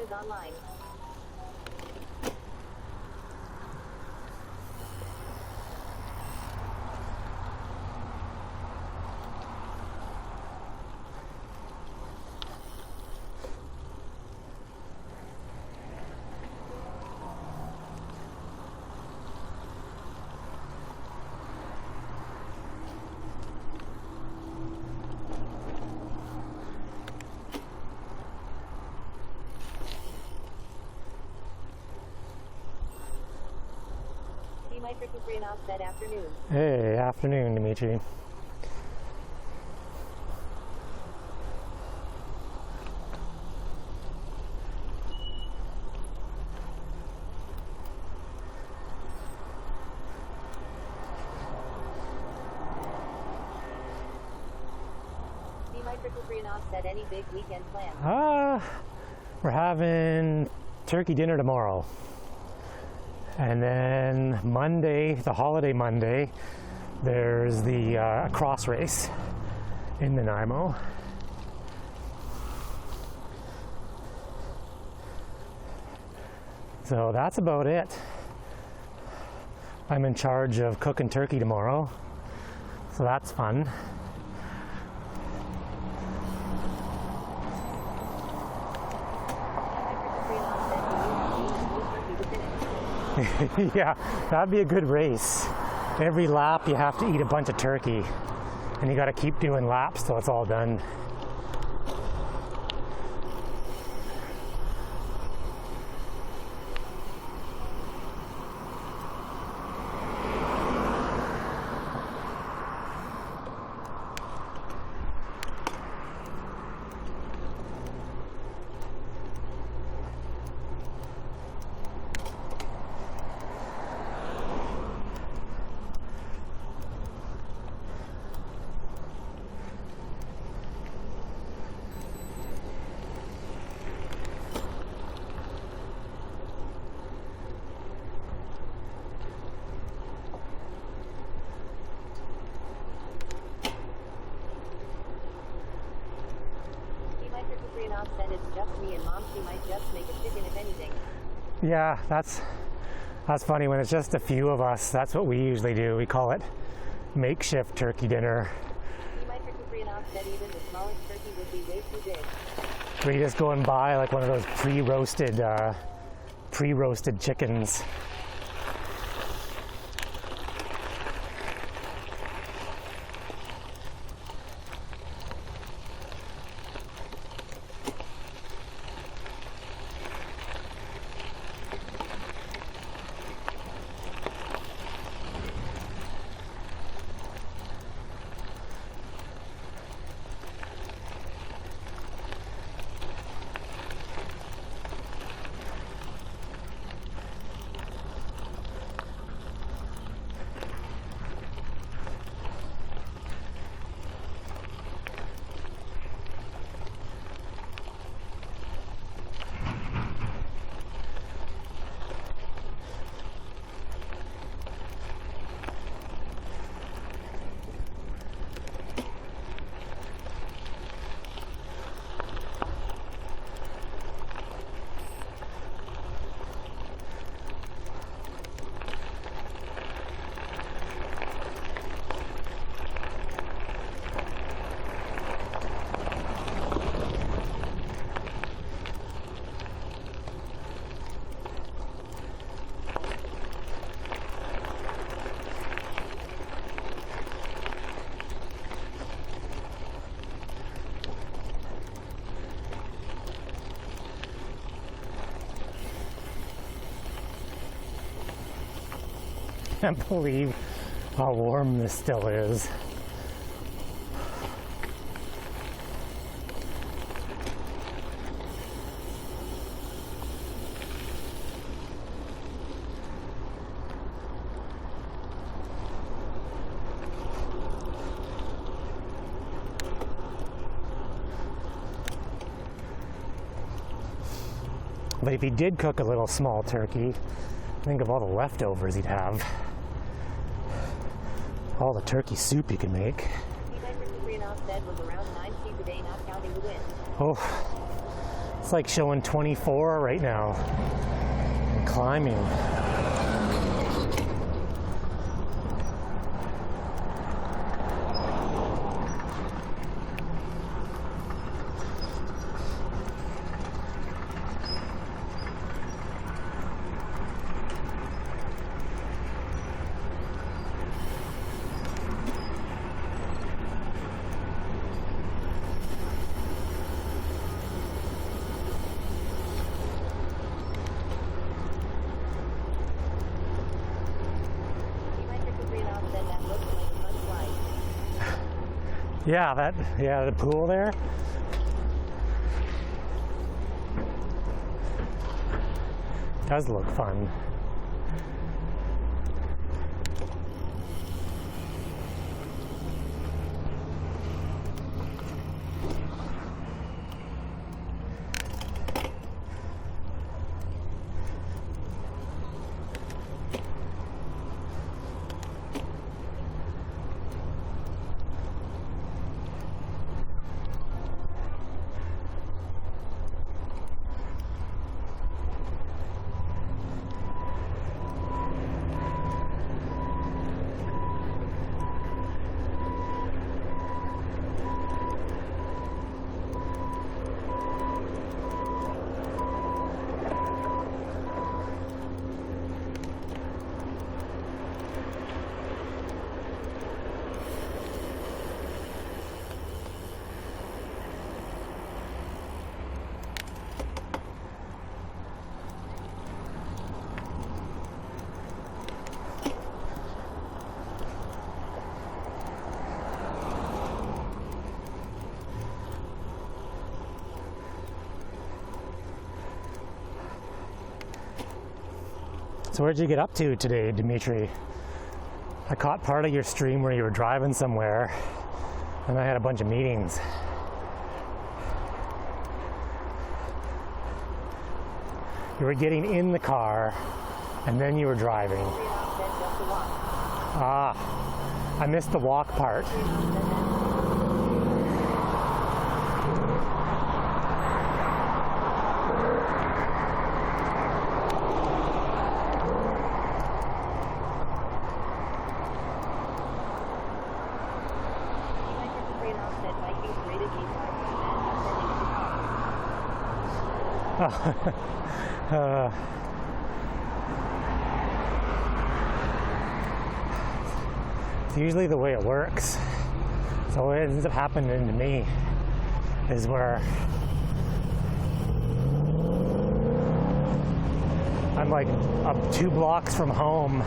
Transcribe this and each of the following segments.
is online. That afternoon. Hey, afternoon, Dimitri. Said any big weekend plans? We're having turkey dinner tomorrow. And then Monday, the holiday Monday, there's the cross race in Nanaimo. So that's about it. I'm in charge of cooking turkey tomorrow, so that's fun. Yeah, that'd be a good race. Every lap you have to eat a bunch of turkey, and you got to keep doing laps till it's all done. Said it's just me and Mom. She might just make a chicken if anything. Yeah, that's funny. When it's just a few of us, that's what we usually do. We call it makeshift turkey dinner. Said even the smallest turkey would be way too big. We just go and buy like one of those pre-roasted chickens. I can't believe how warm this still is. But if he did cook a little small turkey, think of all the leftovers he'd have. All the turkey soup you can make. Was around 9 feet a day, not counting the wind. Oh, It's like showing 24 right now. I'm climbing. Yeah, the pool there. Does look fun. So where'd you get up to today, Dimitri? I caught part of your stream where you were driving somewhere, and I had a bunch of meetings. You were getting in the car, and then you were driving. Ah, I missed the walk part. It's usually the way it works. So what ends up happening to me is where I'm like up 2 blocks from home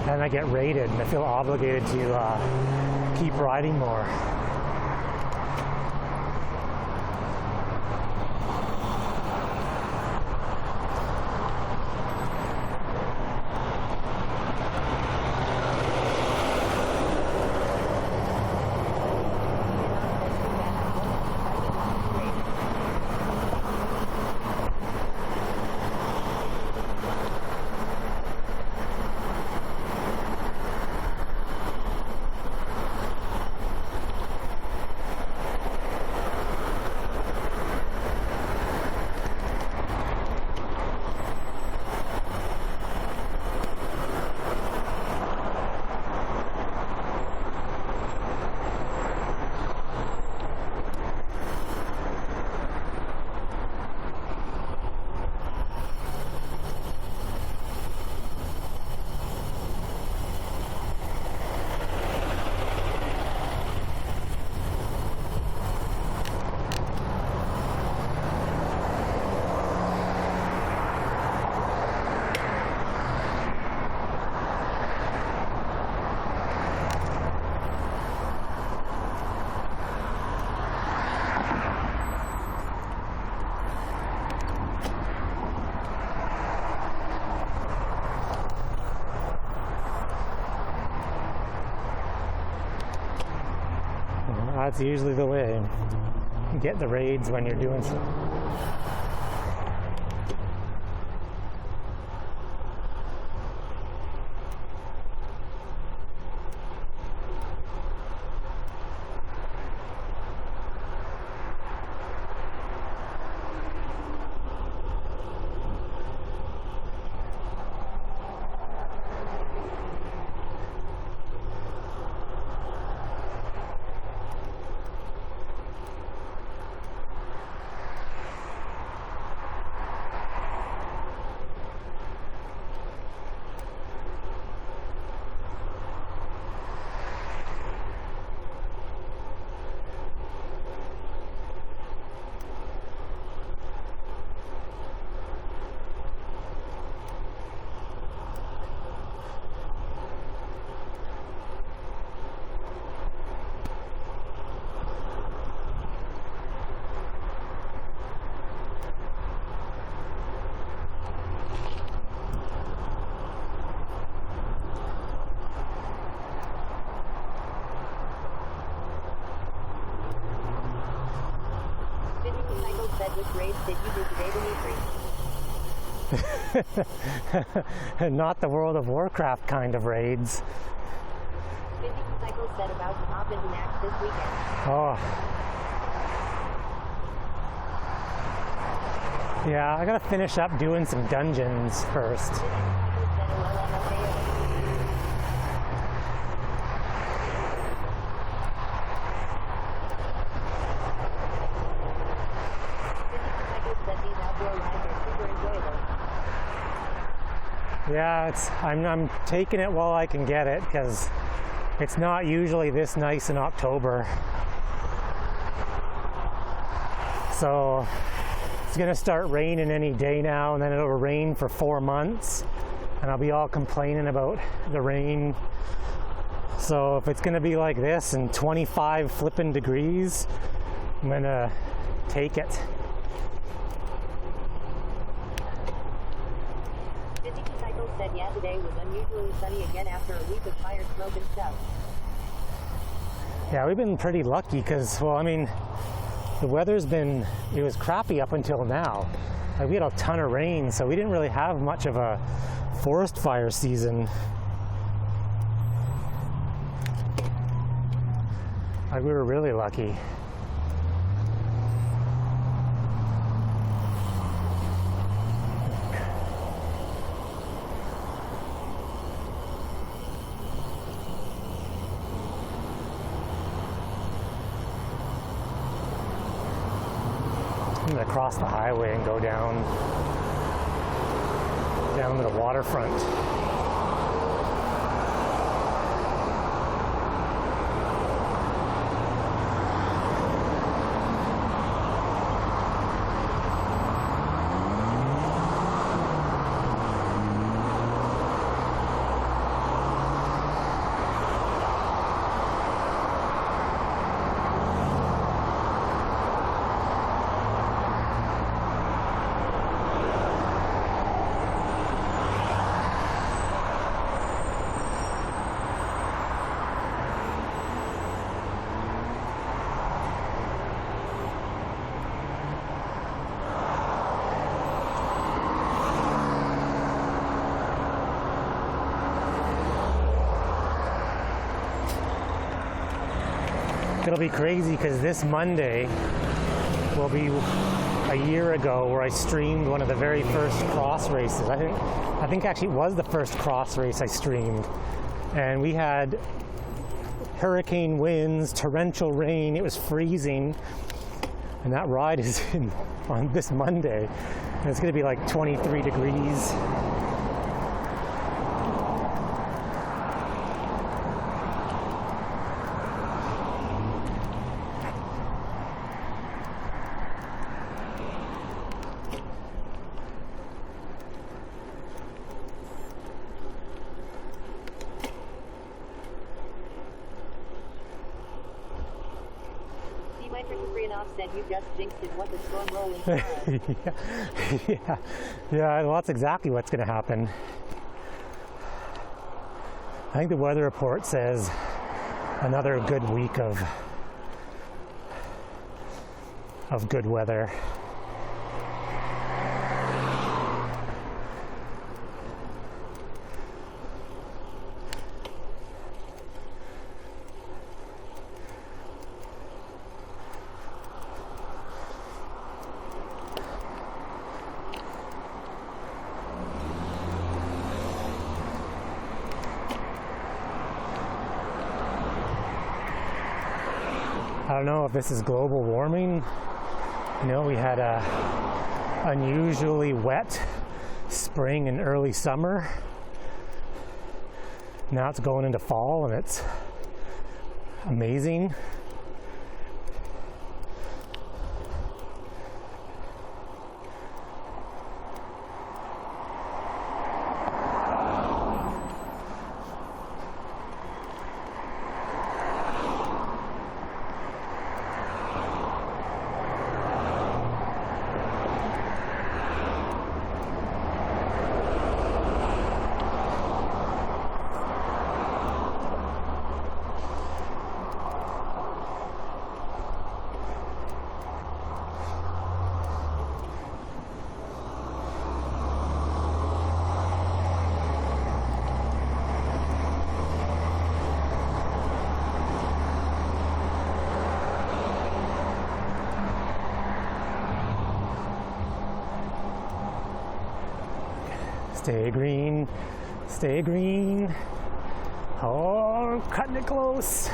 and I get rated and I feel obligated to keep riding more. That's usually the way. You get the raids when you're doing so. Which raids did you do today, Dimitri? Not the World of Warcraft kind of raids. Physical Cycle said about to hop into Max this weekend. Oh. Yeah, I gotta finish up doing some dungeons first. Physical Cycle said LMFAO. Physical Cycle said these outdoor rides are super enjoyable. Yeah, I'm taking it while I can get it because it's not usually this nice in October. So it's gonna start raining any day now, and then it'll rain for 4 months, and I'll be all complaining about the rain. So if it's gonna be like this and 25 flipping degrees, I'm gonna take it. Physical Cycle said yeah, today was unusually sunny again after a week of fire smoke and stuff. Yeah, we've been pretty lucky because, well, I mean, the weather's been, it was crappy up until now. Like, we had a ton of rain, so we didn't really have much of a forest fire season. Like, we were really lucky. I'm gonna cross the highway and go down to the waterfront. It'll be crazy because this Monday will be a year ago where I streamed one of the very first cross races. I think actually it was the first cross race I streamed, and we had hurricane winds, torrential rain, it was freezing, and that ride is on this Monday, and it's going to be like 23 degrees. Said you just jinxed it. What the storm rolling tomorrow? yeah, well, that's exactly what's going to happen. I think the weather report says another good week of good weather. I don't know if this is global warming. You know, we had a unusually wet spring and early summer. Now it's going into fall and it's amazing. Stay green. Stay green. Oh, cutting it close.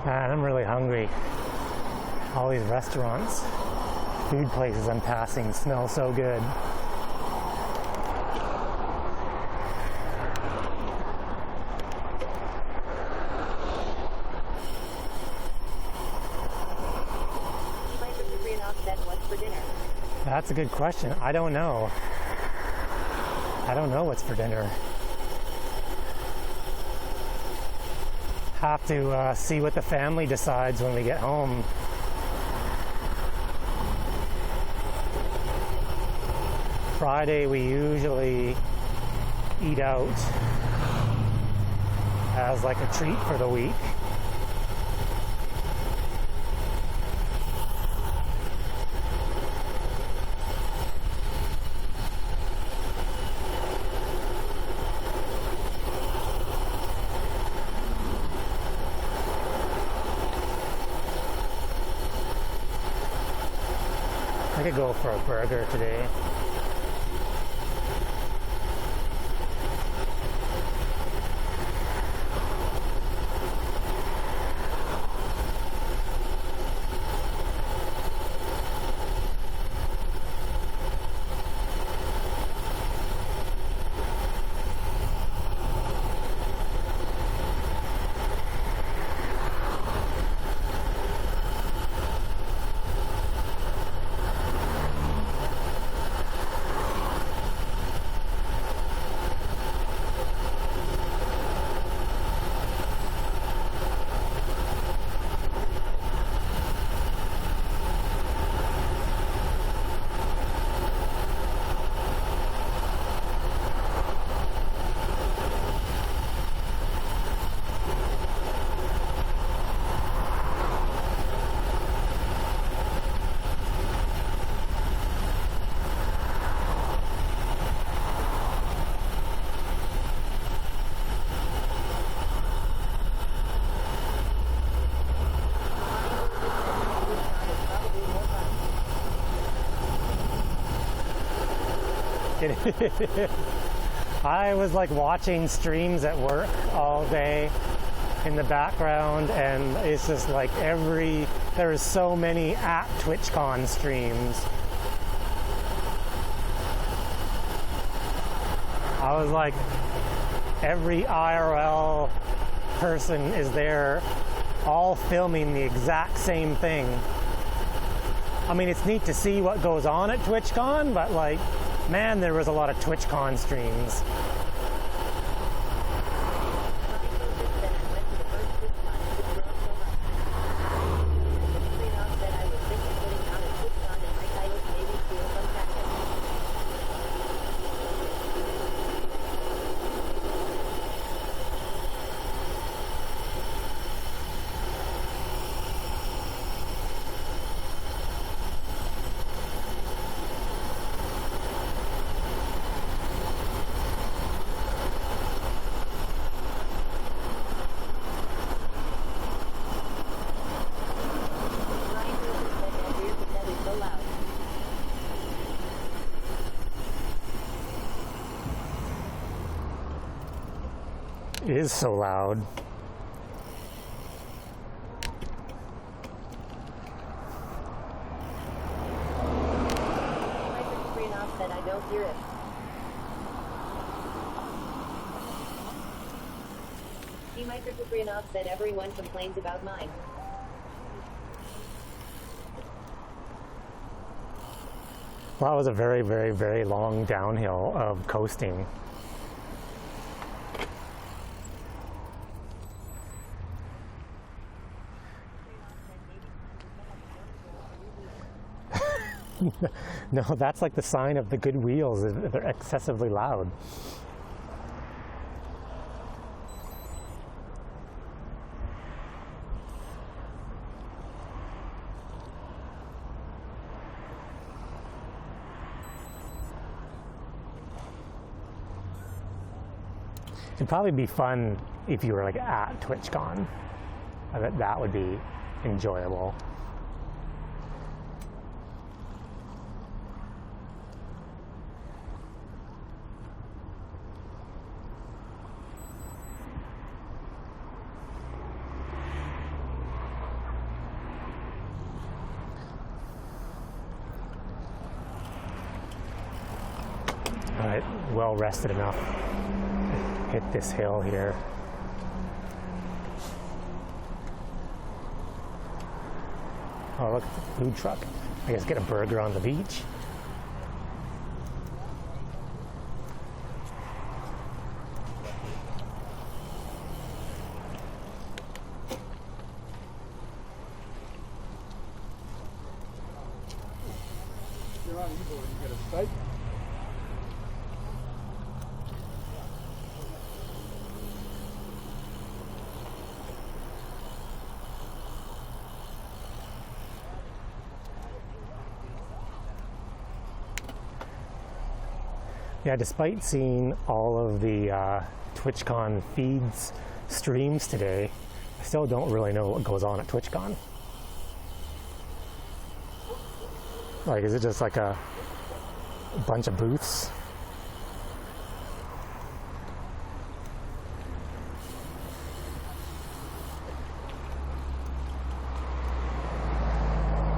Man, I'm really hungry. All these restaurants, food places I'm passing smell so good. What's for dinner? That's a good question. I don't know. I don't know what's for dinner. Have to see what the family decides when we get home. Friday we usually eat out as like a treat for the week. I could go for a burger today. I was like watching streams at work all day in the background, and it's just like there's so many at TwitchCon streams. I was like, every IRL person is there all filming the exact same thing. I mean, it's neat to see what goes on at TwitchCon, but like, man, there was a lot of TwitchCon streams. is so loud. Said I don't hear it. Microphone said everyone complains about mine. Well, that was a very, very, very long downhill of coasting. No, that's like the sign of the good wheels. They're excessively loud. It'd probably be fun if you were like at TwitchCon. I bet that would be enjoyable. All right, well rested enough. Hit this hill here. Oh, look, it's a food truck. I guess get a burger on the beach. You're on e-board, you get a steak. Yeah, despite seeing all of the TwitchCon feeds streams today, I still don't really know what goes on at TwitchCon. Like, is it just like a bunch of booths?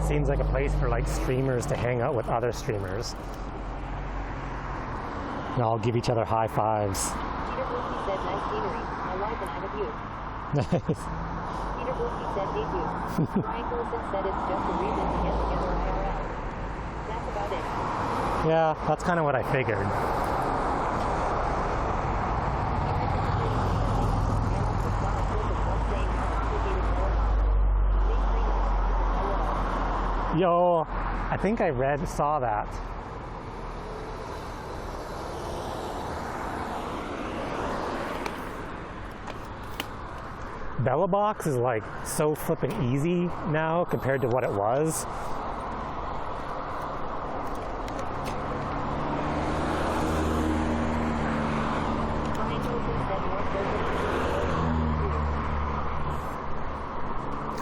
Seems like a place for like streamers to hang out with other streamers. And all give each other high fives. Peter Wilkie said nice scenery. I like the night of you. Nice. Peter Wilkie said hey too. Ryan Wilson said it's just a reason to get together IRL. That's about it. Yeah, that's kind of what I figured. Yo, I think I saw that. Bella Box is like so flippin' easy now compared to what it was.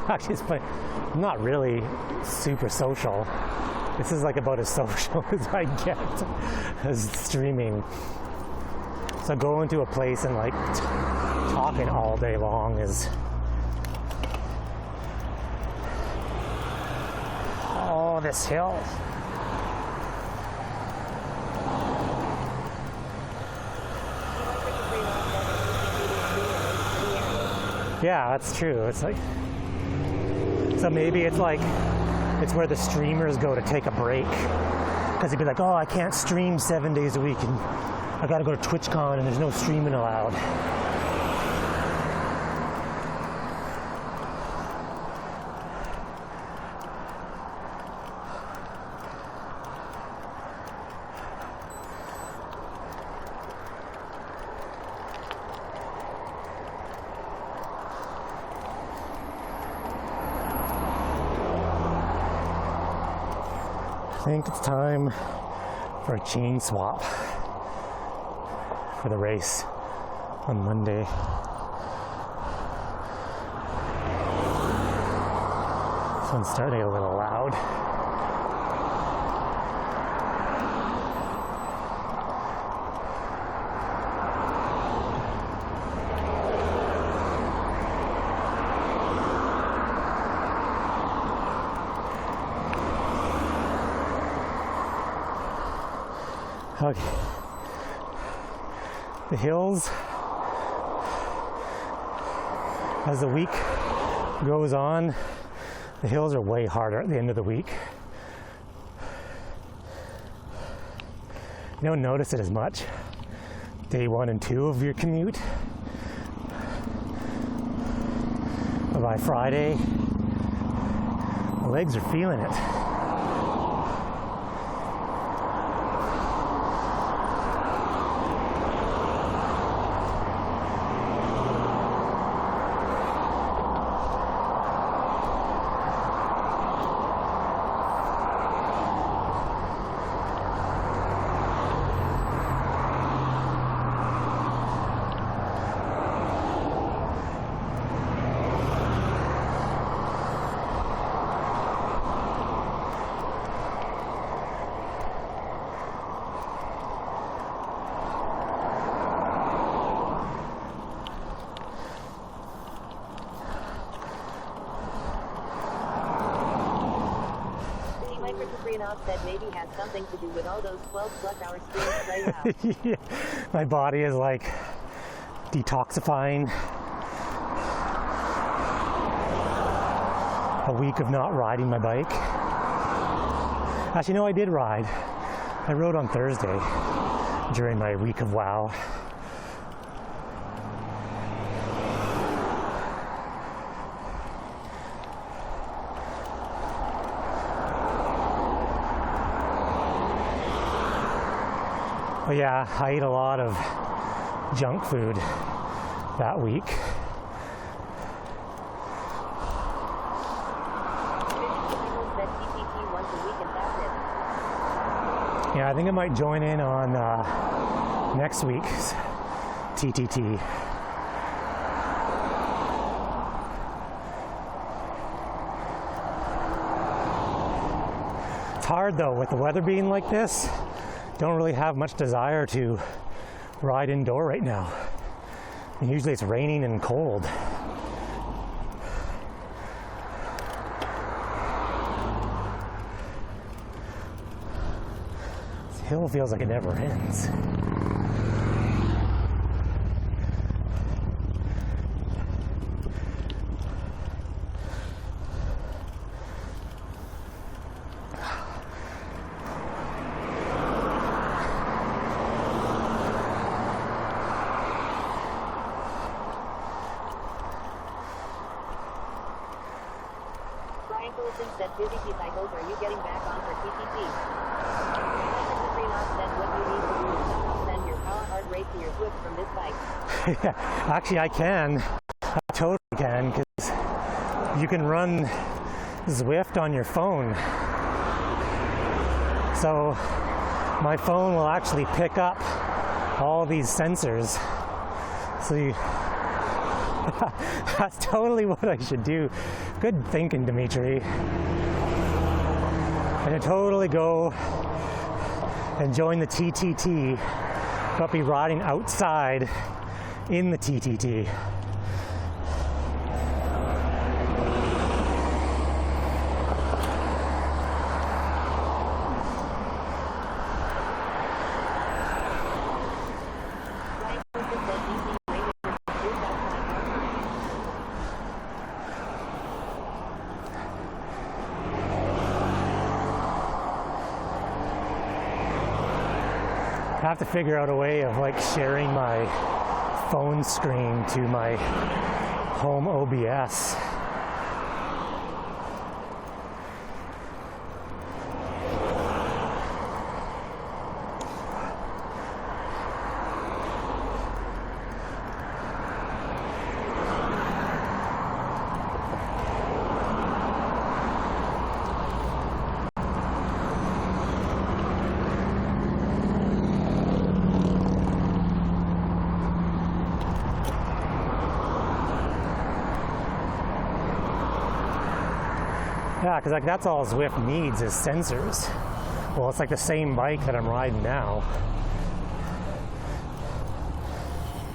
Actually, it's funny. I'm not really super social. This is like about as social as I get as streaming. So going to a place and like talking all day long is this hill. Yeah, that's true. It's like, so maybe it's like, it's where the streamers go to take a break. Because they'd be like, oh, I can't stream 7 days a week and I gotta go to TwitchCon and there's no streaming allowed. I think it's time for a chain swap for the race on Monday. This one's starting to get a little loud. Okay. The hills, as the week goes on, the hills are way harder at the end of the week. You don't notice it as much day 1 and 2 of your commute. But by Friday, the legs are feeling it. Said maybe has something to do with all those 12+ hour streams right now. Yeah. My body is like detoxifying. A week of not riding my bike. Actually, no, I did ride. I rode on Thursday during my week of WOW. But yeah, I ate a lot of junk food that week. Yeah, I think I might join in on next week's TTT. It's hard though, with the weather being like this. Don't really have much desire to ride indoor right now. And usually it's raining and cold. This hill feels like it never ends. Said busy cycles, are you getting back on for TTT? Said what you need to do is somehow send your power heart rate to your Zwift from this bike. Yeah, actually I can. I totally can, because you can run Zwift on your phone. So my phone will actually pick up all these sensors. So you that's totally what I should do. Good thinking, Dimitri. I should totally go and join the TTT, but be riding outside in the TTT. I have to figure out a way of like sharing my phone screen to my home OBS. Yeah, because like that's all Zwift needs is sensors. Well, it's like the same bike that I'm riding now.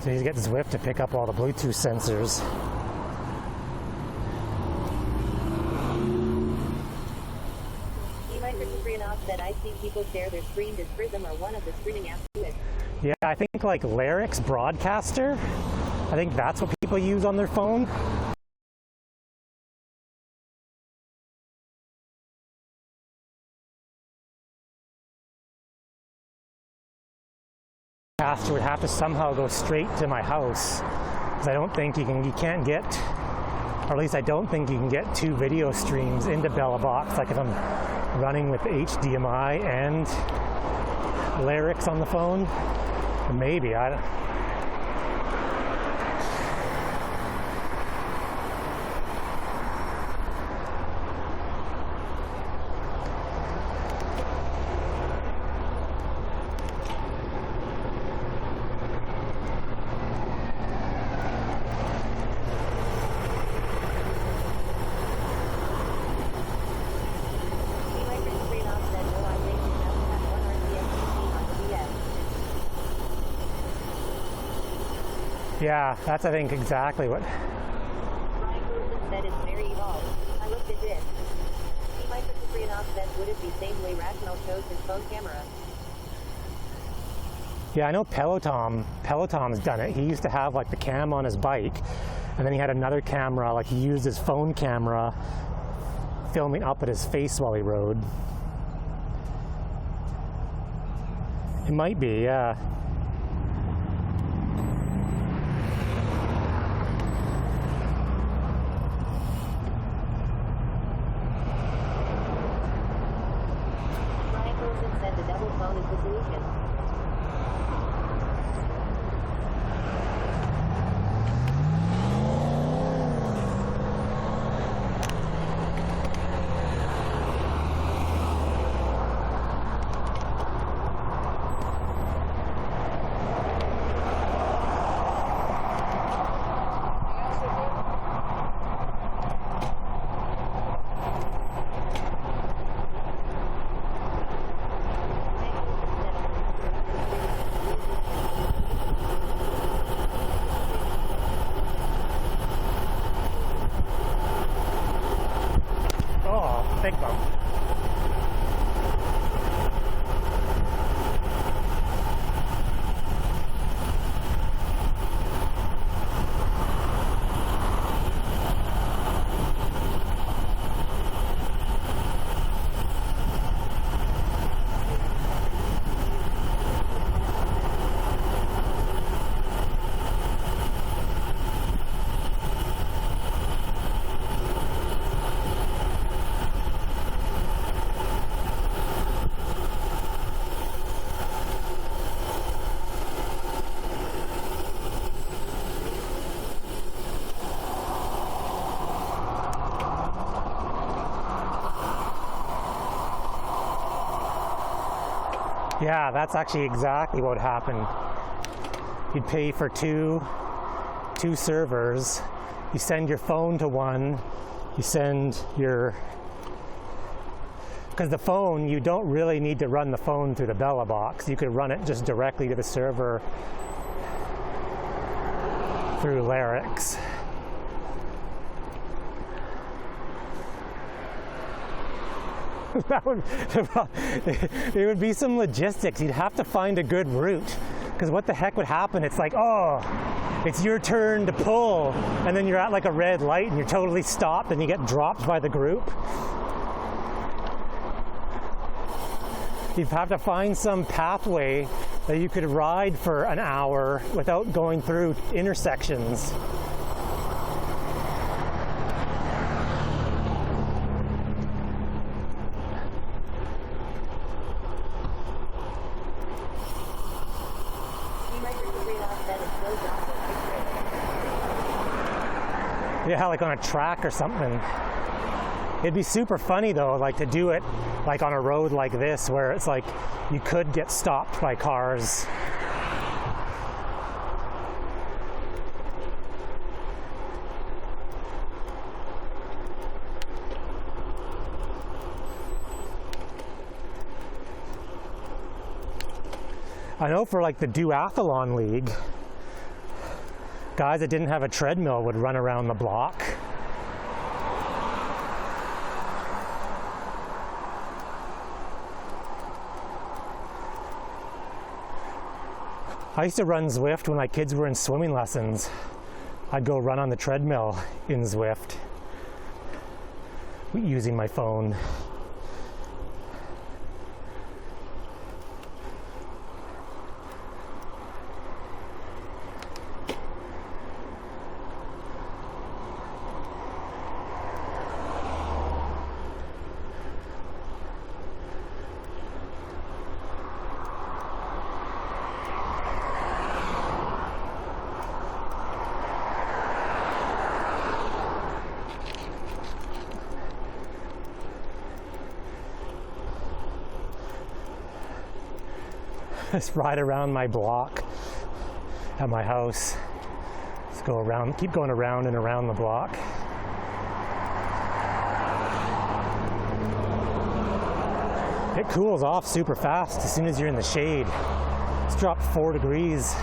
So you get Zwift to pick up all the Bluetooth sensors. said I've seen people share their screen as Prism or one of the streaming apps to it. Yeah, I think like Lyrics Broadcaster, I think that's what people use on their phone. Broadcaster would have to somehow go straight to my house, because I don't think you can't get, or at least I don't think you can get two video streams into BellaBox, like if I'm running with HDMI and Lyrics on the phone. Maybe, I don't. Yeah, that's I think exactly what. Brian Wilson said it's very evolved. I looked at it. Microcyprianov said would it be samely rational shows his phone camera. Yeah, I know Peloton's done it. He used to have like the cam on his bike, and then he had another camera, like he used his phone camera filming up at his face while he rode. It might be, yeah. Brian Wilson said the double phone is the solution. Big bump. Yeah, that's actually exactly what happened. You'd pay for two servers. You send your phone to one. You send your, because the phone, you don't really need to run the phone through the BellaBox. You could run it just directly to the server through Lyrics. There would be some logistics. You'd have to find a good route, because what the heck would happen? It's like, oh, it's your turn to pull, and then you're at like a red light and you're totally stopped and you get dropped by the group. You'd have to find some pathway that you could ride for an hour without going through intersections. Yeah, like on a track or something. It'd be super funny though, like to do it like on a road like this where it's like you could get stopped by cars. I know for like the duathlon league, guys that didn't have a treadmill would run around the block. I used to run Zwift when my kids were in swimming lessons. I'd go run on the treadmill in Zwift using my phone. Just ride around my block at my house. Just go around, keep going around and around the block. It cools off super fast as soon as you're in the shade. It's dropped 4 degrees.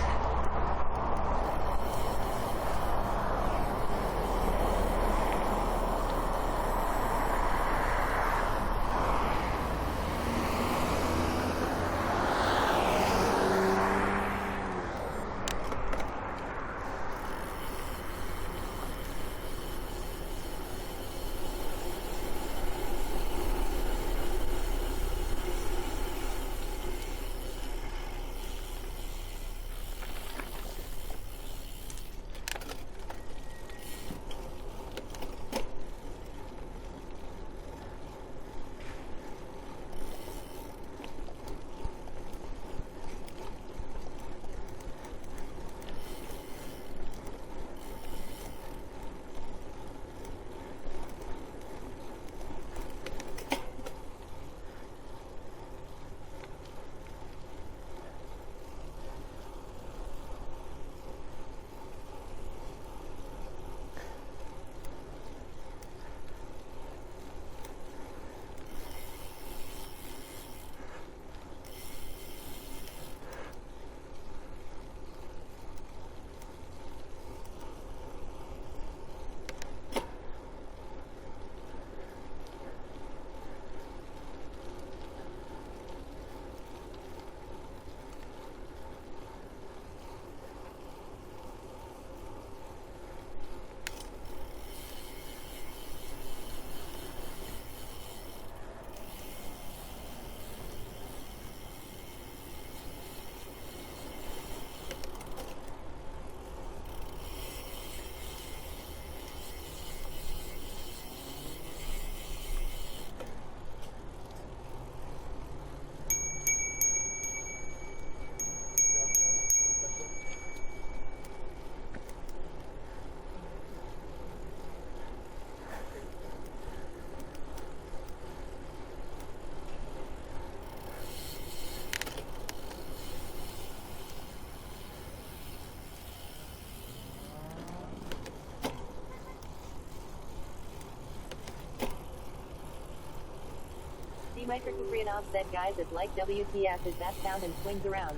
Microkuprianov said, guys, it's like WTF is that sound and swings around.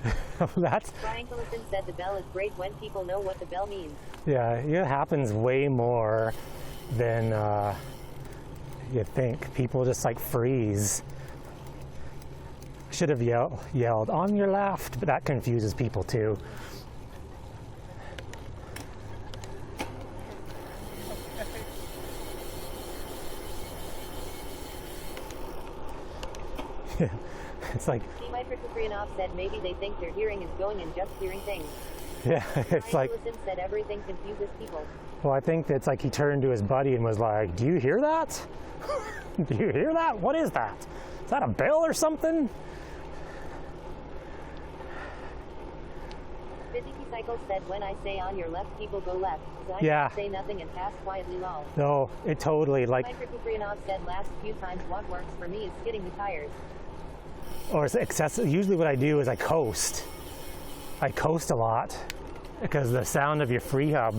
That's... Brian Collison said the bell is great when people know what the bell means. Yeah, it happens way more than you think. People just like freeze. I should have yelled on your left, but that confuses people too. It's like... Microkuprianov said maybe they think their hearing is going and just hearing things. Yeah, it's Brian like... Collison said everything confuses people. Well, I think it's like he turned to his buddy and was like, do you hear that? Do you hear that? What is that? Is that a bell or something? Busy Cycle said when I say on your left, people go left. So I Yeah. say nothing and pass quietly lol. No, it totally like... Microkuprianov said last few times what works for me is skidding the tires. Or it's excessive. Usually what I do is I coast. I coast a lot because the sound of your free hub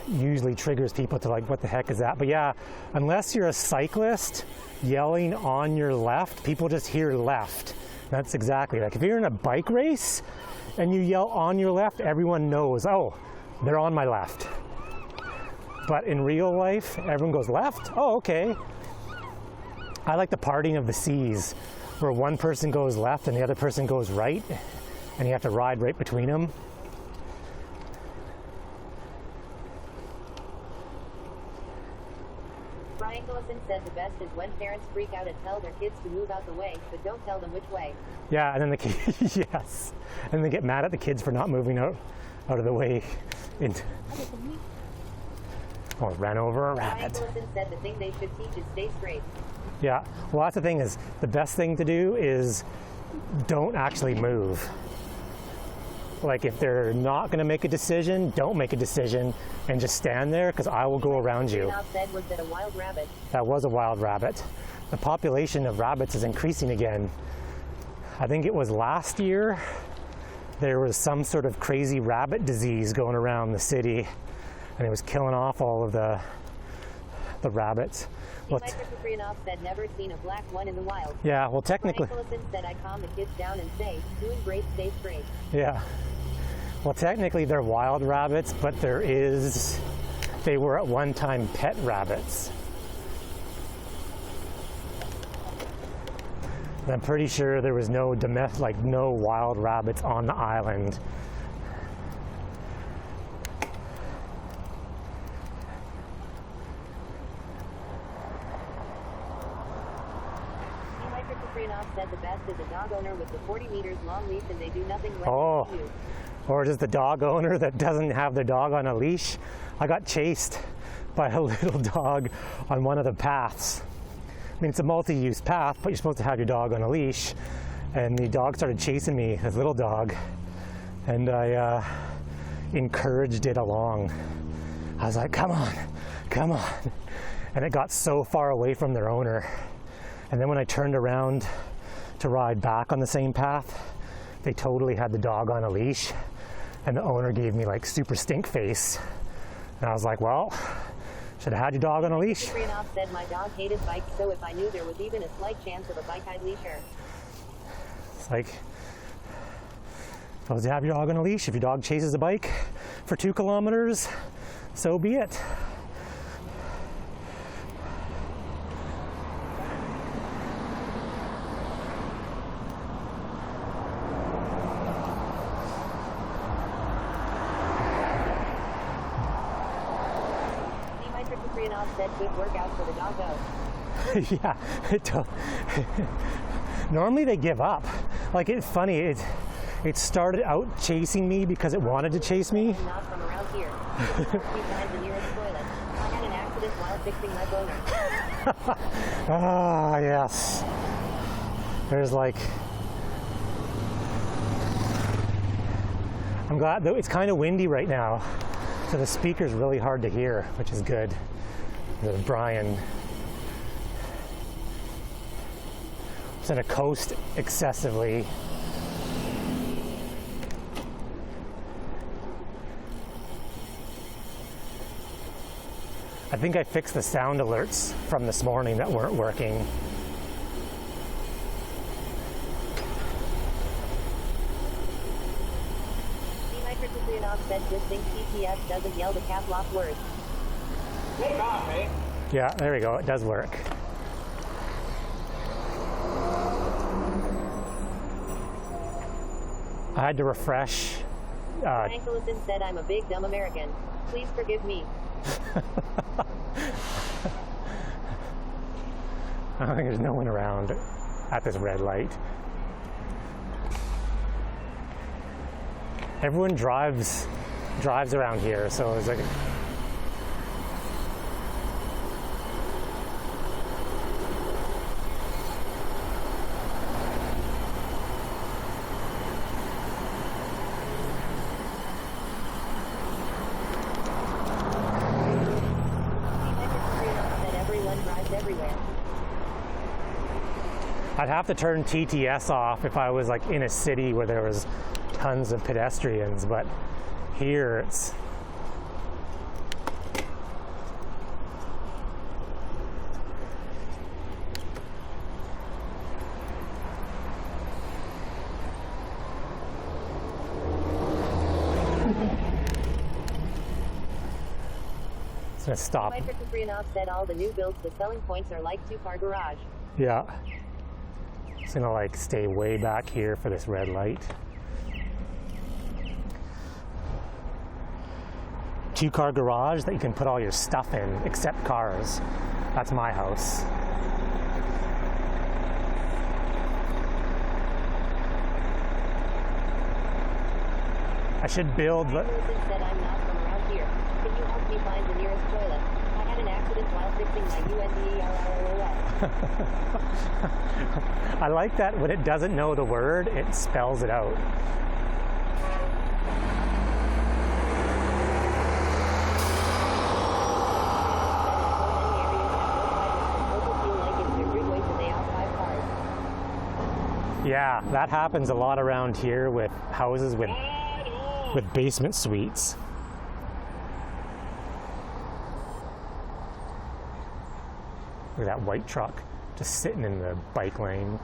usually triggers people to like, what the heck is that? But yeah, unless you're a cyclist yelling on your left, people just hear left. That's exactly like if you're in a bike race and you yell on your left, everyone knows, oh, they're on my left. But in real life, everyone goes left. Oh, okay. I like the parting of the C's, where one person goes left and the other person goes right. and you have to ride right between them. Brian Gillison said the best is when parents freak out and tell their kids to move out the way, but don't tell them which way. Yeah, and then the kids, yes, and they get mad at the kids for not moving out of the way. Oh, ran over a rabbit. Brian Gillison said the thing they should teach is stay straight. Yeah, well, that's the thing is, the best thing to do is don't actually move. Like, if they're not going to make a decision, don't make a decision and just stand there, because I will go around you. Said was that a wild rabbit. That was a wild rabbit. The population of rabbits is increasing again. I think it was last year, there was some sort of crazy rabbit disease going around the city, and it was killing off all of the rabbits. Well, said never seen a black one in the wild. Yeah, well, technically. Brian Gillison said I calm the kids down and say, doing great, stay straight. Yeah. Well, technically they're wild rabbits, but they were at one time pet rabbits. And I'm pretty sure there was no no wild rabbits on the island. Said the best is a dog owner with the 40 meters long leash and they do nothing when they do. Or just the dog owner that doesn't have their dog on a leash. I got chased by a little dog on one of the paths. I mean, it's a multi-use path, but you're supposed to have your dog on a leash. And the dog started chasing me, this little dog, and I encouraged it along. I was like, come on, come on. And it got so far away from their owner. And then when I turned around to ride back on the same path, they totally had the dog on a leash, and the owner gave me like super stink face. And I was like, well, should have had your dog on a leash. Renoff said my dog hated bikes, so if I knew there was even a slight chance of a bike, I'd leash her. It's like, supposed to have your dog on a leash. If your dog chases a bike for 2 kilometers, so be it. Said good workout for the doggo. Yeah, normally they give up. Like, it's funny, it started out chasing me because it wanted to chase me. Not from around here. Behind the nearest toilet. I had an accident while fixing my boner. Ah, yes. There's like, I'm glad though it's kind of windy right now, so the speaker's really hard to hear, which is good. There's Brian. It's going to coast excessively. I think I fixed the sound alerts from this morning that weren't working. Said just think TTS doesn't yell the cap lock words. Take off, eh? Yeah, there we go. It does work. I had to refresh. Frank Ellison said I'm a big dumb American. Please forgive me. I don't think there's no one around at this red light. Everyone drives around here, so it's like. I'd have to turn TTS off if I was like in a city where there was tons of pedestrians, but here it's gonna stop. Mike said all the new builds, the selling points are like 2-car garage. Yeah. It's gonna like stay way back here for this red light. 2-car garage that you can put all your stuff in, except cars. That's my house. I should build. Ryan Wilson said I'm not from around here. Can you help me find the nearest toilet? I had an accident while fixing my UNDERLOL. I like that when it doesn't know the word, it spells it out. Yeah, that happens a lot around here with houses with basement suites. Look at that white truck just sitting in the bike lane.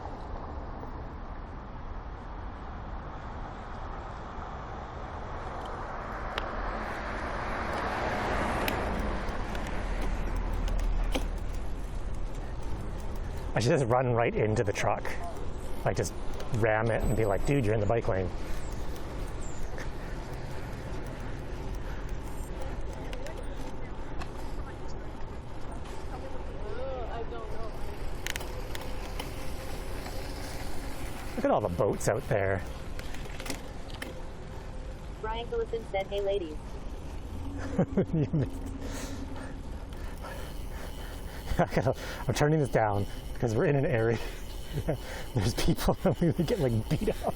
I should just run right into the truck. Like just ram it and be like, dude, you're in the bike lane. Look at all the boats out there. Brian Collison said, hey ladies. I'm turning this down because we're in an area. There's people that we get like beat up.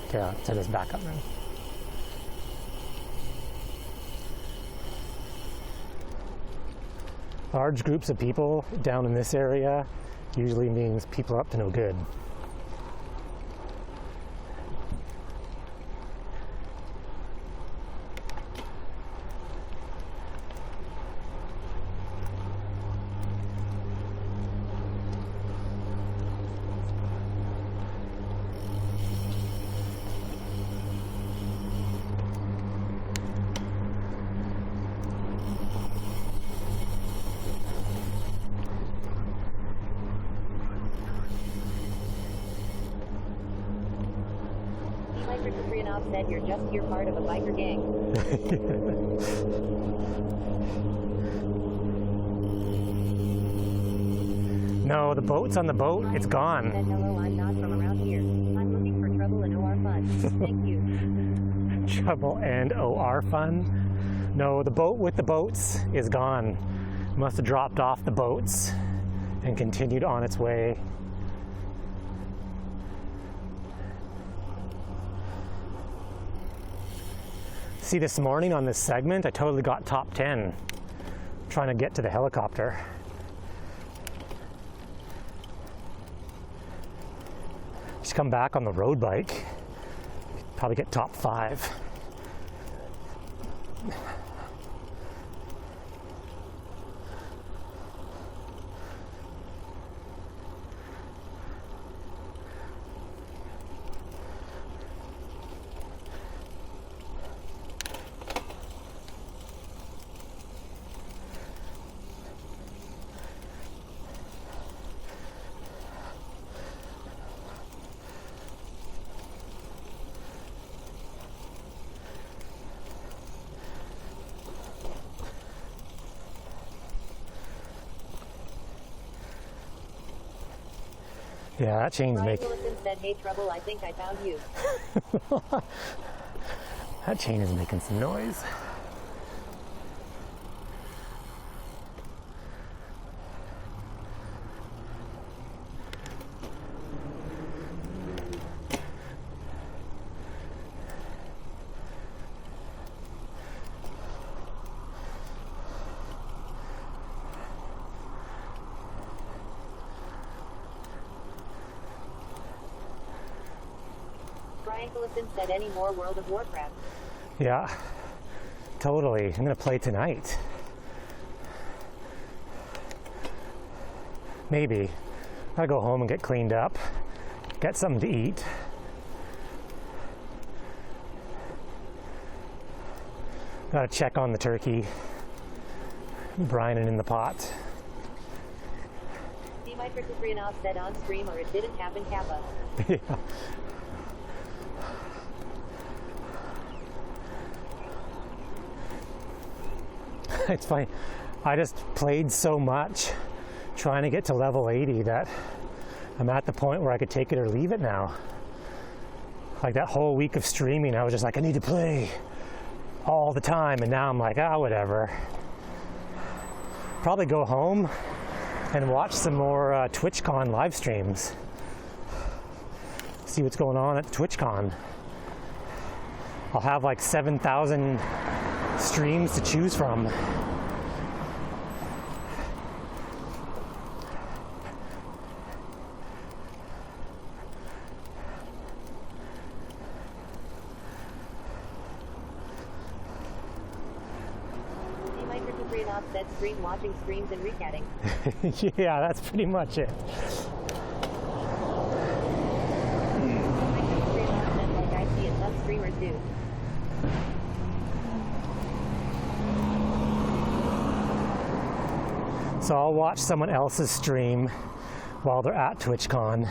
Okay, I'll turn this back up now. Large groups of people down in this area usually means people are up to no good. Said you're part of a biker gang. No, the boat's on the boat. It's gone. Said, hello, I'm not from around here. I'm looking for trouble and OR fun. Thank you. Trouble and OR fun? No, the boat with the boats is gone. Must have dropped off the boats and continued on its way. See, this morning on this segment, I totally got top 10 trying to get to the helicopter. Just come back on the road bike, probably get top 5. Yeah, that chain's making. Said, hey, trouble, I think I found you. That chain is making some noise. Brian Collison said any more World of Warcraft. Yeah, totally. I'm gonna play tonight. Maybe. I'll go home and get cleaned up, get something to eat. Gotta check on the turkey, brining in the pot. See my Christopher offset on stream or it didn't happen, Kappa. Yeah. It's funny. I just played so much trying to get to level 80 that I'm at the point where I could take it or leave it now. Like that whole week of streaming, I was just like, I need to play all the time, and now I'm like, whatever. Probably go home and watch some more TwitchCon live streams. See what's going on at TwitchCon. I'll have like 7,000 streams to choose from. Offset stream watching streams and recatting. Yeah, that's pretty much it. Like I see it some streamers do. So I'll watch someone else's stream while they're at TwitchCon,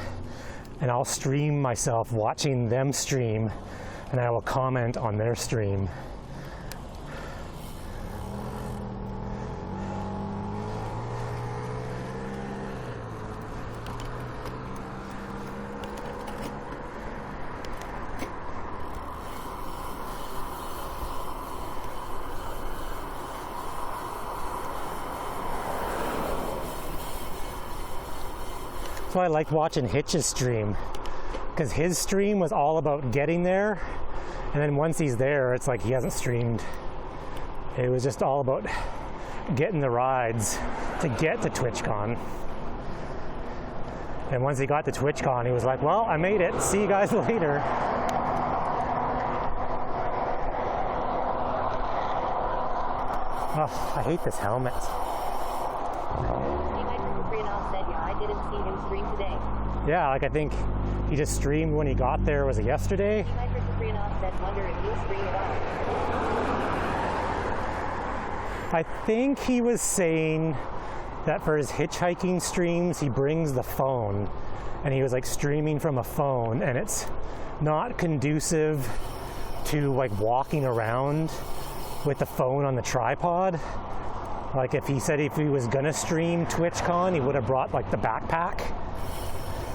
and I'll stream myself watching them stream, and I will comment on their stream. So I liked watching Hitch's stream, because his stream was all about getting there, and then once he's there, it's like he hasn't streamed. It was just all about getting the rides to get to TwitchCon. And once he got to TwitchCon, he was like, well, I made it. See you guys later. Oh, I hate this helmet. I didn't see him stream today. Yeah, like I think he just streamed when he got there. Was it yesterday? My Christopher offset wonder if you stream at all. I think he was saying that for his hitchhiking streams, he brings the phone, and he was like streaming from a phone, and it's not conducive to like walking around with the phone on the tripod. Like if he said if he was gonna stream TwitchCon, he would have brought like the backpack,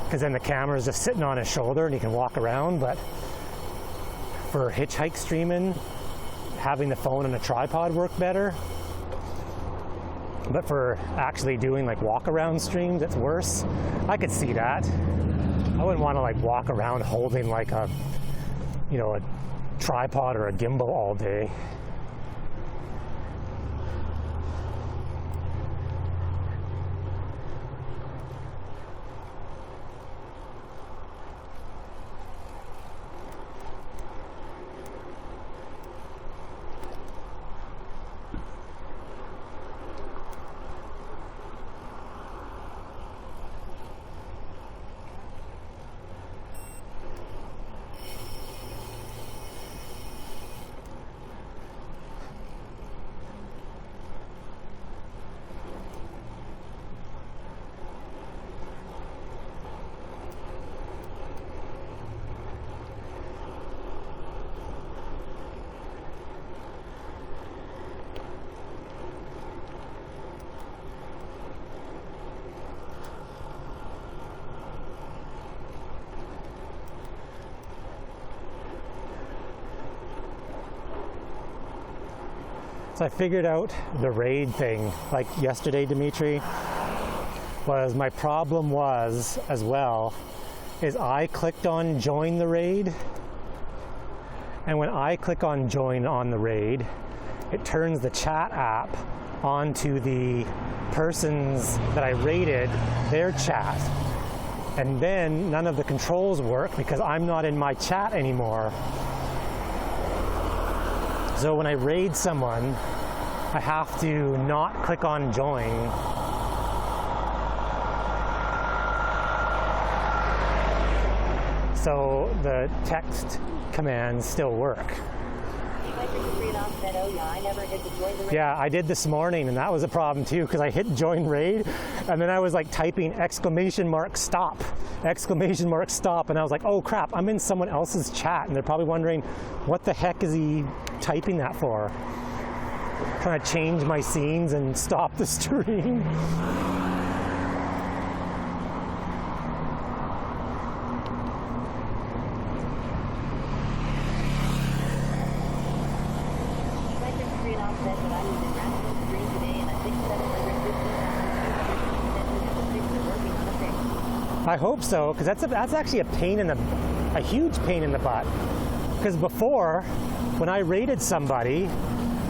because then the camera's just sitting on his shoulder and he can walk around. But for hitchhike streaming, having the phone on a tripod worked better. But for actually doing like walk around streams, it's worse. I could see that. I wouldn't want to like walk around holding like a, you know, a tripod or a gimbal all day. So I figured out the raid thing, like yesterday, Dimitri, was my problem was, as well, is I clicked on join the raid, and when I click on join on the raid, it turns the chat app onto the persons that I raided, their chat. And then none of the controls work because I'm not in my chat anymore. So when I raid someone, I have to not click on join. So the text commands still work. Microsoft said, oh yeah, I never hit the join the raid. Yeah, I did this morning, and that was a problem too, because I hit join raid, and then I was like typing !stop, !stop, and I was like, oh crap, I'm in someone else's chat, and they're probably wondering, what the heck is he typing that for? Trying to change my scenes and stop the stream. I hope so, because that's actually a huge pain in the butt. Because before, when I rated somebody,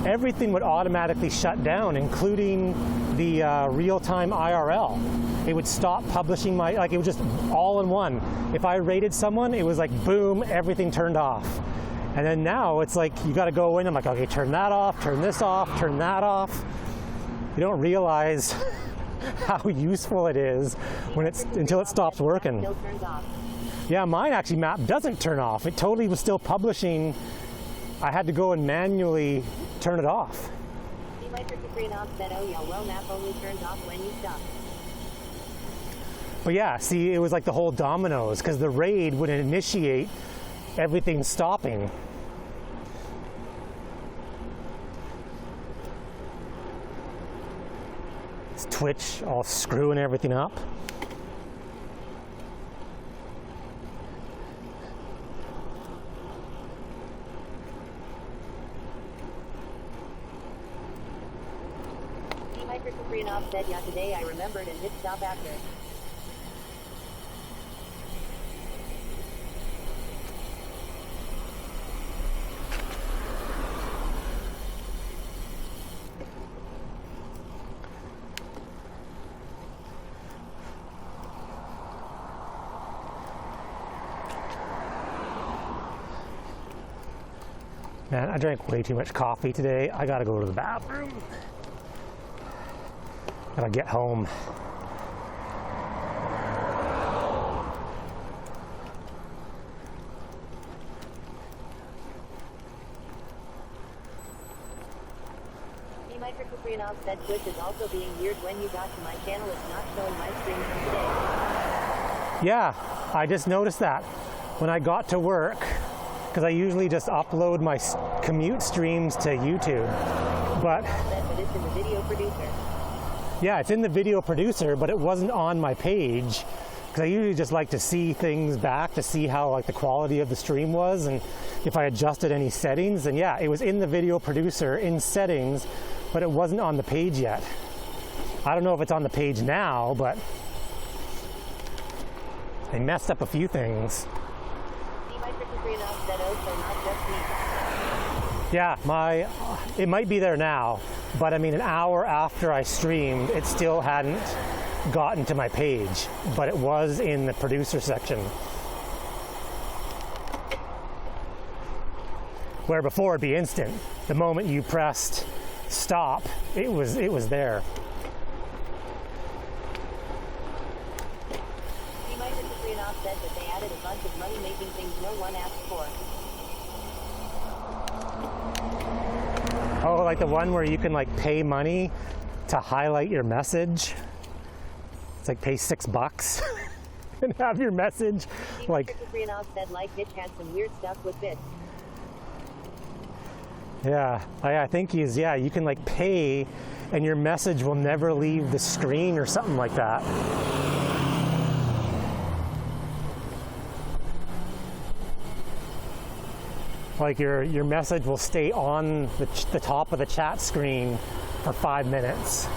everything would automatically shut down, including the real-time IRL. It would stop publishing it would just all in one. If I rated someone, it was like boom, everything turned off. And then now it's like you got to go in. I'm like, okay, turn that off, turn this off, turn that off. You don't realize how useful it is until it stops working. Yeah, mine actually map doesn't turn off. It totally was still publishing. I had to go and manually turn it off. But yeah, see, it was like the whole dominoes, because the raid would initiate everything stopping. It's Twitch all screwing everything up. Said, yeah, today I remembered and hit stop after. Man, I drank way too much coffee today. I gotta go to the bathroom. Gotta get home. Said Twitch is also being weird. When you got to my channel, it's not showing my stream from today. Yeah, I just noticed that when I got to work, because I usually just upload my commute streams to YouTube. But it's in the video producer. Yeah, it's in the video producer, but it wasn't on my page, because I usually just like to see things back to see how like the quality of the stream was, and if I adjusted any settings. And yeah, it was in the video producer in settings, but it wasn't on the page yet. I don't know if it's on the page now, but they messed up a few things. Yeah, it might be there now, but I mean, an hour after I streamed, it still hadn't gotten to my page, but it was in the producer section. Where before it'd be instant. The moment you pressed stop, it was there. Said that they added a bunch of money-making things no one asked for. Oh, like the one where you can like pay money to highlight your message. It's like pay $6 and have your message like. Said like Hitch had some weird stuff with bits. Yeah, I think you can like pay and your message will never leave the screen or something like that. Like your message will stay on the top of the chat screen for 5 minutes.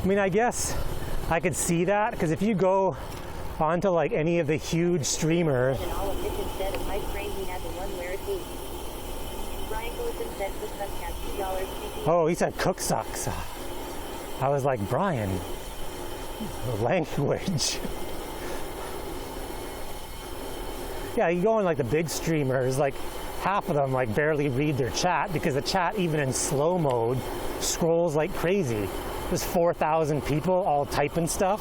I mean, I guess I could see that, because if you go onto like any of the huge streamers. Oh, he said cook sucks. I was like, Brian, language. Yeah, you go on like the big streamers, like half of them like barely read their chat, because the chat, even in slow mode, scrolls like crazy. There's 4,000 people all typing stuff.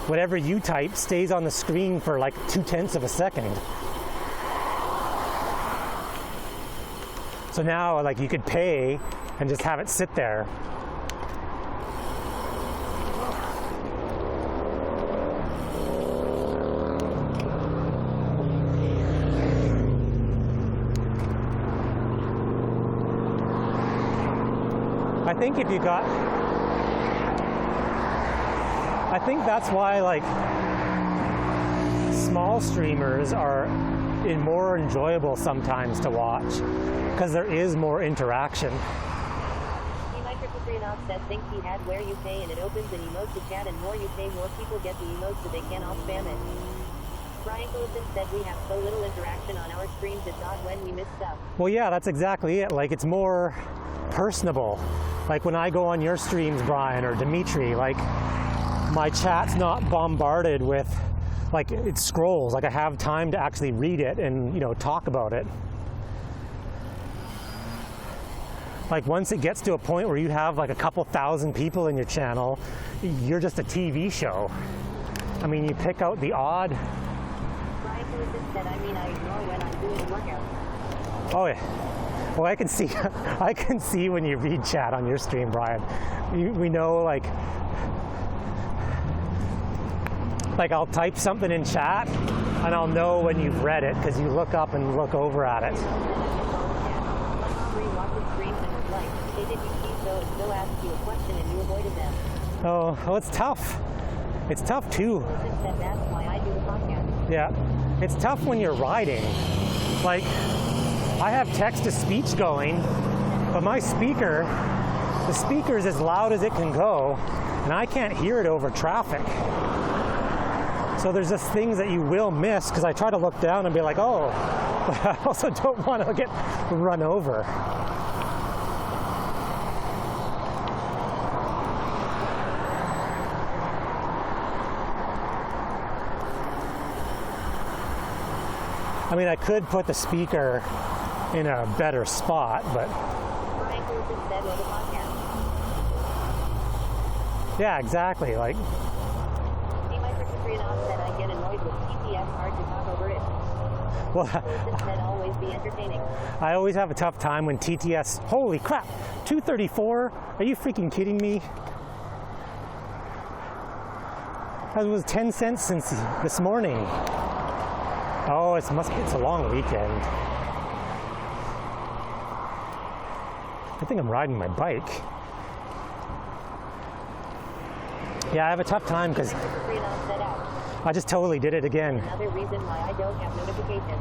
Whatever you type stays on the screen for like 0.2 of a second. So now, like, you could pay and just have it sit there. I think if you got, I think that's why, like, small streamers are more enjoyable sometimes to watch, because there is more interaction. Enough that thinks he had where you pay and it opens an emote to chat, and more you pay, more people get the emote so they can all spam it. Brian Golson said we have so little interaction on our streams, it's odd when we miss stuff. Well, yeah, that's exactly it. Like, it's more personable. Like when I go on your streams, Brian or Dimitri, like my chat's not bombarded with, like, it scrolls. Like I have time to actually read it and, you know, talk about it. Like once it gets to a point where you have like a couple thousand people in your channel, you're just a TV show. I mean, you pick out the odd. Brian Golson said, I ignore when I'm doing a workout. Oh yeah. Well, I can see, I can see when you read chat on your stream, Brian. We know, like I'll type something in chat, and I'll know when you've read it because you look up and look over at it. Oh, well, it's tough. It's tough too. That's why I do the podcast. Yeah, it's tough when you're riding. Like, I have text-to-speech going, but my speaker, the speaker's as loud as it can go, and I can't hear it over traffic. So there's just things that you will miss because I try to look down and be like, oh, but I also don't want to get run over. I mean, I could put the speaker in a better spot, but Brian Golson said on the podcast. Yeah, exactly. Like, See, my participant said I get annoyed with TTS, hard to talk over it. well, Golson said always be entertaining. I always have a tough time when TTS. Holy crap! 234? Are you freaking kidding me? That was 10 cents since this morning. Oh, it's a long weekend. I think I'm riding my bike. Yeah, I have a tough time because I just totally did it again. Another reason why I don't have notifications.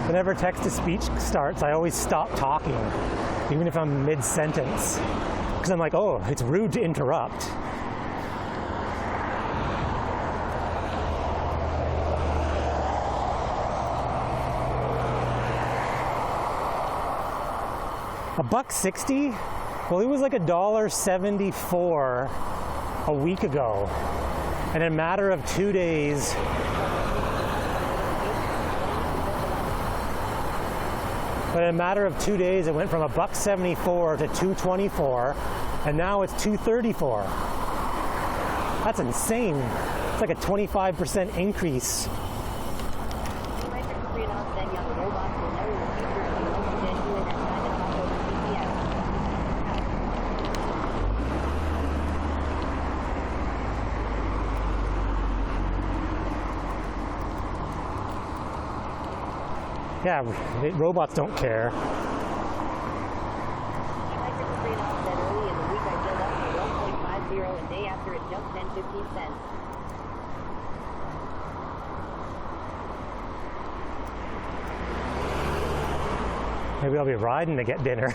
Whenever text-to-speech starts, I always stop talking, even if I'm mid-sentence, because I'm like, oh, it's rude to interrupt. $1.60? Well, it was like $1.74 a week ago. And in a matter of 2 days, it went from $1.74 to $2.24, and now it's $2.34. That's insane. It's like a 25% increase. Yeah, robots don't care. Maybe I'll be riding to get dinner.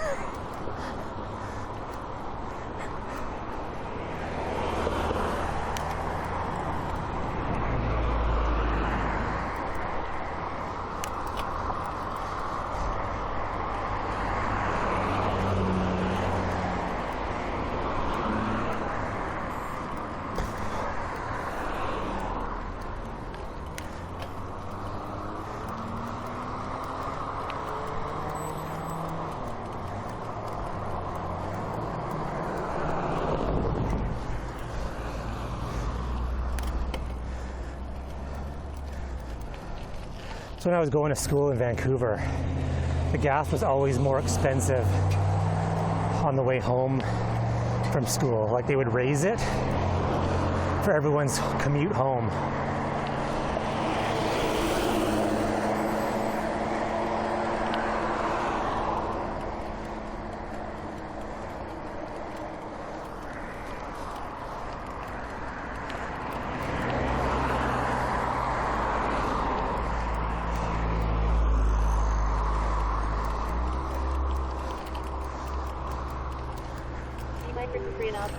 So when I was going to school in Vancouver, the gas was always more expensive on the way home from school. Like they would raise it for everyone's commute home.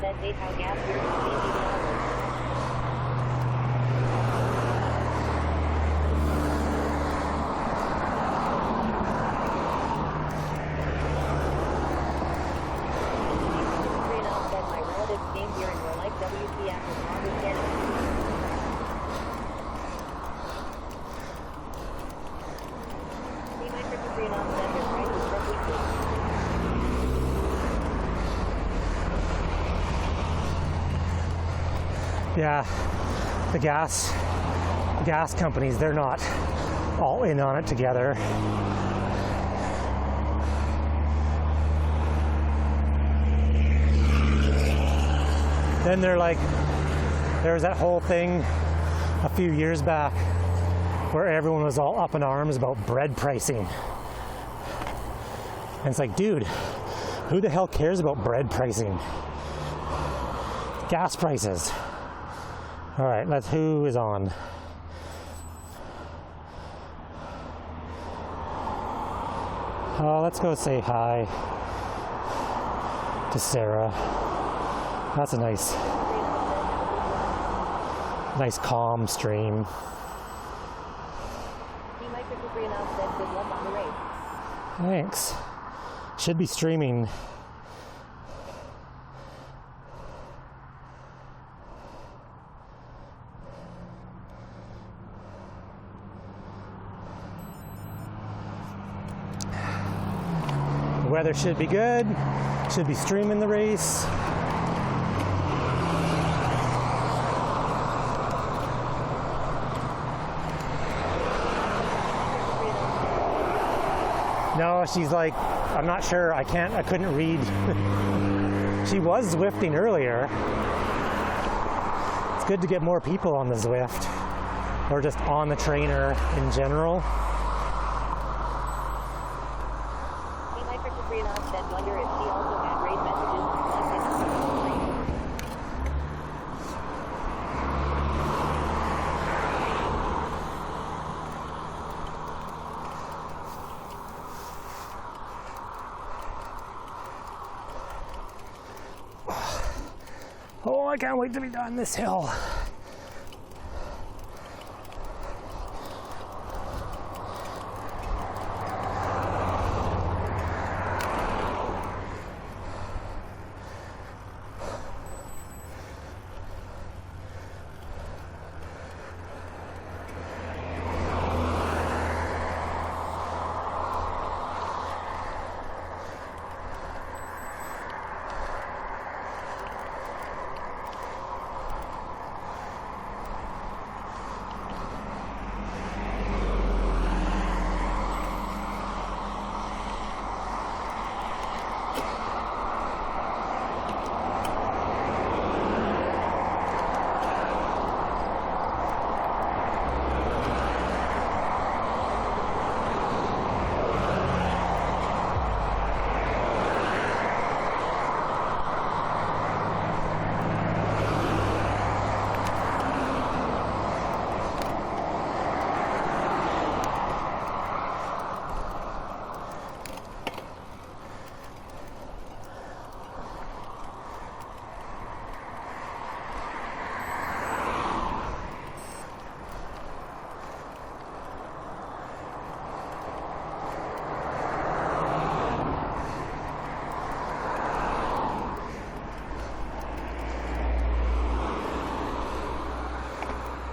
Said hate how gas here is $18. Said my relatives came here and were like WTF as long as Canada. See my trip to Freon said their price is roughly cheap. Yeah, the gas companies, they're not all in on it together. Then they're like, there was that whole thing a few years back where everyone was all up in arms about bread pricing. And it's like, dude, who the hell cares about bread pricing? Gas prices. All right, who is on? Oh, let's go say hi to Sarah. That's a nice calm stream. Thanks. Should be streaming. The weather should be good. Should be streaming the race. No, she's like, I'm not sure. I couldn't read. She was Zwifting earlier. It's good to get more people on the Zwift, or just on the trainer in general. Wonder if she also had great messages. Oh, I can't wait to be done this hill.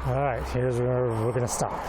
All right, here's where we're gonna stop.